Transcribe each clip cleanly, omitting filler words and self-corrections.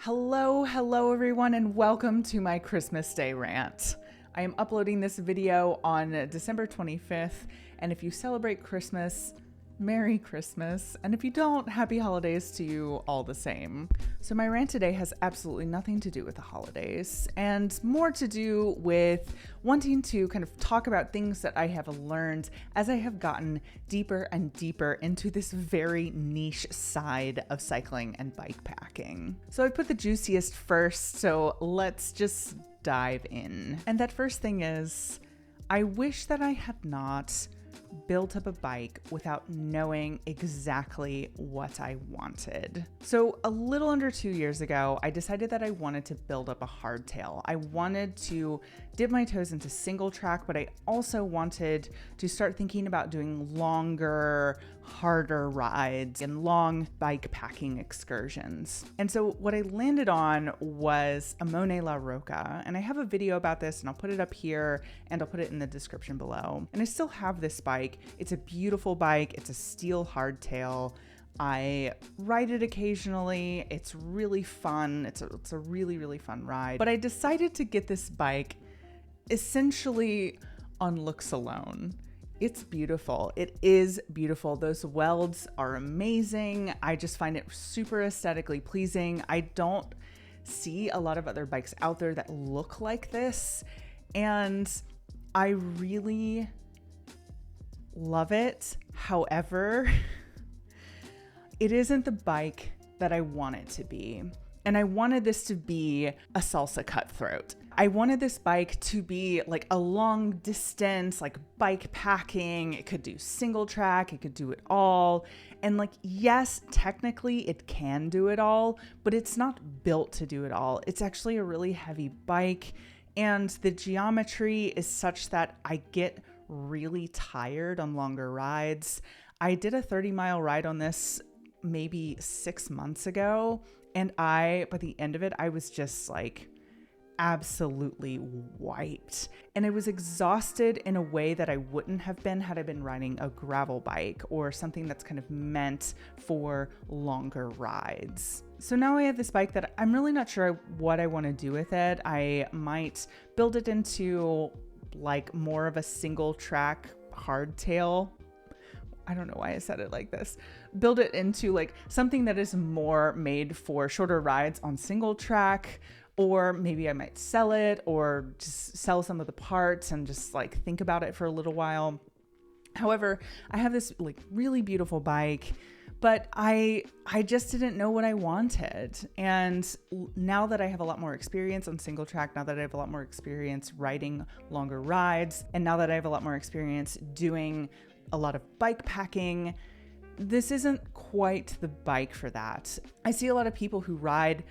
Hello everyone, and welcome to my Christmas Day rant. I am uploading this video on December 25th, and if you celebrate Christmas, Merry Christmas, and if you don't, Happy Holidays to you all the same. So my rant today has absolutely nothing to do with the holidays, and more to do with wanting to kind of talk about things that I have learned as I have gotten deeper and deeper into this very niche side of cycling and bikepacking. So I put the juiciest first, so let's just dive in. And that first thing is, I wish that I had not built up a bike without knowing exactly what I wanted. So a little under 2 years ago, I decided that I wanted to build up a hardtail. I wanted to dip my toes into single track, but I also wanted to start thinking about doing longer, harder rides and long bike packing excursions. And so what I landed on was a Monet La Roca, and I have a video about this, and I'll put it up here and I'll put it in the description below. And I still have this bike. It's a beautiful bike. It's a steel hardtail. I ride it occasionally. It's really fun. It's a really, really fun ride. But I decided to get this bike essentially on looks alone. It's beautiful. It is beautiful. Those welds are amazing. I just find it super aesthetically pleasing. I don't see a lot of other bikes out there that look like this, and I really love it. However, it isn't the bike that I want it to be. And I wanted this to be a salsa cutthroat. I wanted this bike to be like a long distance, like bike packing. It could do single track. It could do it all. And like, yes, technically it can do it all, but it's not built to do it all. It's actually a really heavy bike. And the geometry is such that I get really tired on longer rides. I did a 30-mile ride on this maybe 6 months ago, and by the end of it, I was just like absolutely wiped. And I was exhausted in a way that I wouldn't have been had I been riding a gravel bike or something that's kind of meant for longer rides. So now I have this bike that I'm really not sure what I want to do with it. I might build it into like more of a single track hardtail. I don't know why I said it like this. Build it into like something that is more made for shorter rides on single track, or maybe I might sell it or just sell some of the parts and just like think about it for a little while. However, I have this like really beautiful bike, but I just didn't know what I wanted. And now that I have a lot more experience on single track, now that I have a lot more experience riding longer rides, and now that I have a lot more experience doing a lot of bike packing, this isn't quite the bike for that. I see a lot of people who ride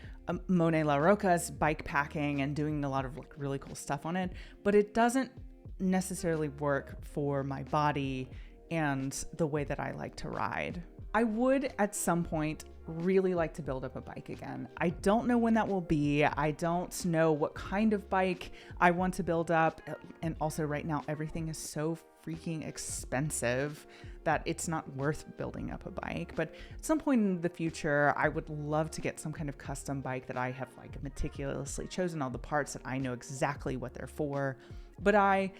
Monet La Roca's bike packing and doing a lot of like really cool stuff on it, but it doesn't necessarily work for my body and the way that I like to ride. I would at some point really like to build up a bike again. I don't know when that will be. I don't know what kind of bike I want to build up. And also right now, everything is so freaking expensive that it's not worth building up a bike. But at some point in the future, I would love to get some kind of custom bike that I have like meticulously chosen all the parts, that I know exactly what they're for. But I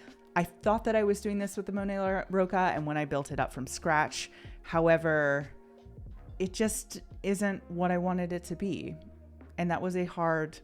thought that I was doing this with the Monet La Roca, and when I built it up from scratch, however, it just isn't what I wanted it to be. And that was a hard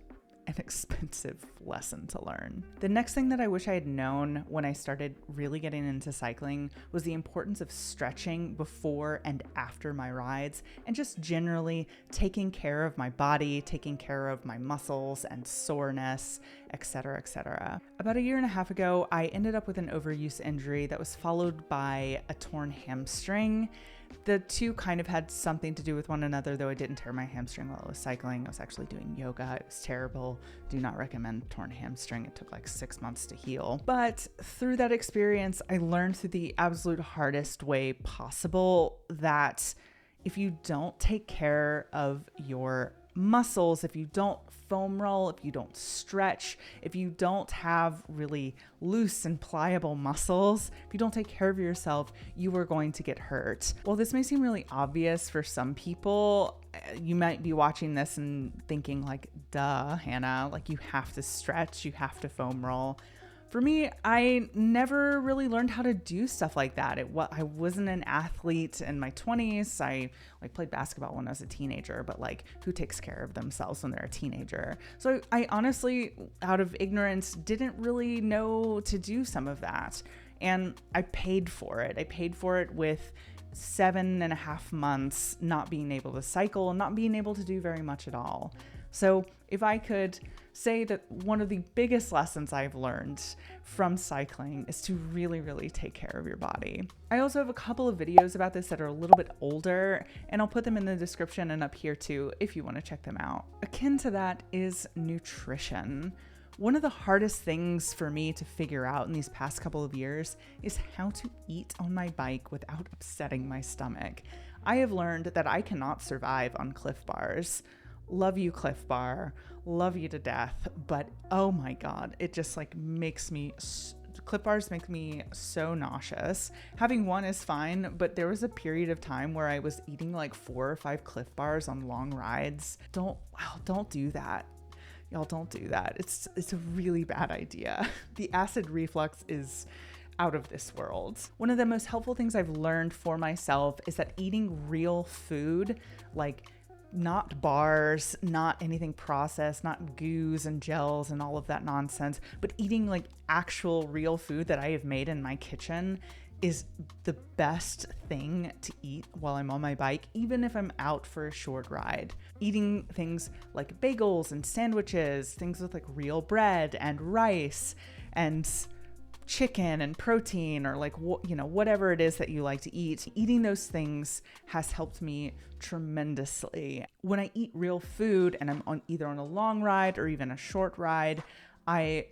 and expensive lesson to learn. The next thing that I wish I had known when I started really getting into cycling was the importance of stretching before and after my rides, and just generally taking care of my body, taking care of my muscles and soreness, etc., etc. About 1.5 years ago, I ended up with an overuse injury that was followed by a torn hamstring. The two kind of had something to do with one another, though I didn't tear my hamstring while I was cycling. I was actually doing yoga. It was terrible. Do not recommend torn hamstring. It took like 6 months to heal. But through that experience, I learned through the absolute hardest way possible that if you don't take care of your muscles, if you don't foam roll, if you don't stretch, if you don't have really loose and pliable muscles, if you don't take care of yourself, you are going to get hurt. Well, this may seem really obvious for some people. You might be watching this and thinking like, duh, Hannah, like you have to stretch, you have to foam roll. For me, I never really learned how to do stuff like that. I wasn't an athlete in my 20s. I played basketball when I was a teenager, but like who takes care of themselves when they're a teenager? So I honestly, out of ignorance, didn't really know to do some of that. And I paid for it. I paid for it with 7.5 months not being able to cycle and not being able to do very much at all. So if I could say that one of the biggest lessons I've learned from cycling is to really, really take care of your body. I also have a couple of videos about this that are a little bit older, and I'll put them in the description and up here too if you want to check them out. Akin to that is nutrition. One of the hardest things for me to figure out in these past couple of years is how to eat on my bike without upsetting my stomach. I have learned that I cannot survive on Cliff Bars. Love you, Cliff Bar. Love you to death. But oh my God, it just like Cliff Bars make me so nauseous. Having one is fine, but there was a period of time where I was eating like 4 or 5 Cliff Bars on long rides. Don't do that. Y'all don't do that. It's a really bad idea. The acid reflux is out of this world. One of the most helpful things I've learned for myself is that eating real food, like not bars, not anything processed, not goos and gels and all of that nonsense, but eating like actual real food that I have made in my kitchen is the best thing to eat while I'm on my bike, even if I'm out for a short ride. Eating things like bagels and sandwiches, things with like real bread and rice and chicken and protein, or like, whatever it is that you like to eat. Eating those things has helped me tremendously. When I eat real food and I'm either on a long ride or even a short ride, I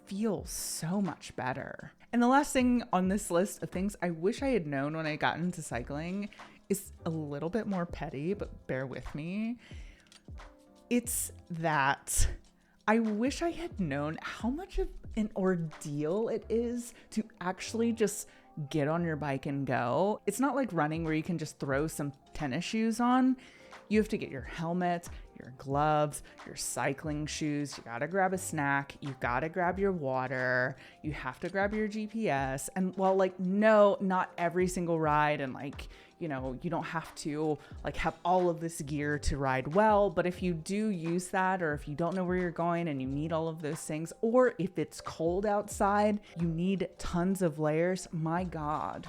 feel so much better. And the last thing on this list of things I wish I had known when I got into cycling is a little bit more petty, but bear with me. It's that I wish I had known how much of an ordeal it is to actually just get on your bike and go. It's not like running where you can just throw some tennis shoes on. You have to get your helmet, your gloves, your cycling shoes. You gotta grab a snack. You gotta grab your water. You have to grab your GPS. And while like, no, not every single ride, and like, you don't have to like have all of this gear to ride well, but if you do use that, or if you don't know where you're going and you need all of those things, or if it's cold outside, you need tons of layers, my God,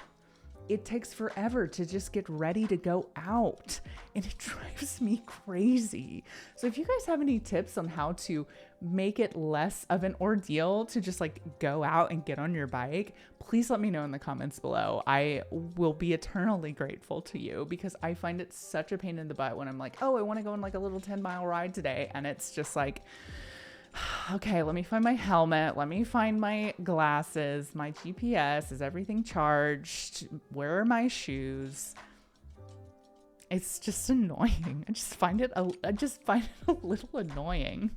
it takes forever to just get ready to go out, and it drives me crazy. So if you guys have any tips on how to make it less of an ordeal to just like go out and get on your bike, please let me know in the comments below. I will be eternally grateful to you, because I find it such a pain in the butt when I'm like, oh, I want to go on like a little 10-mile ride today, and it's just like, okay, let me find my helmet. Let me find my glasses, my GPS. Is everything charged? Where are my shoes? It's just annoying. I just find it a little annoying.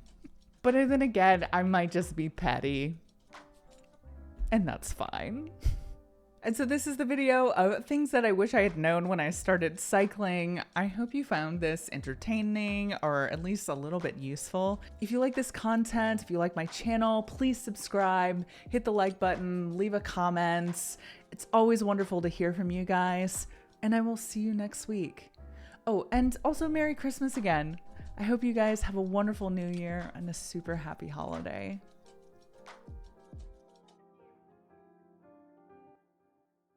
But then again, I might just be petty, and that's fine. And so this is the video of things that I wish I had known when I started cycling. I hope you found this entertaining, or at least a little bit useful. If you like this content, if you like my channel, please subscribe, hit the like button, leave a comment. It's always wonderful to hear from you guys, and I will see you next week. Oh, and also Merry Christmas again. I hope you guys have a wonderful New Year and a super happy holiday.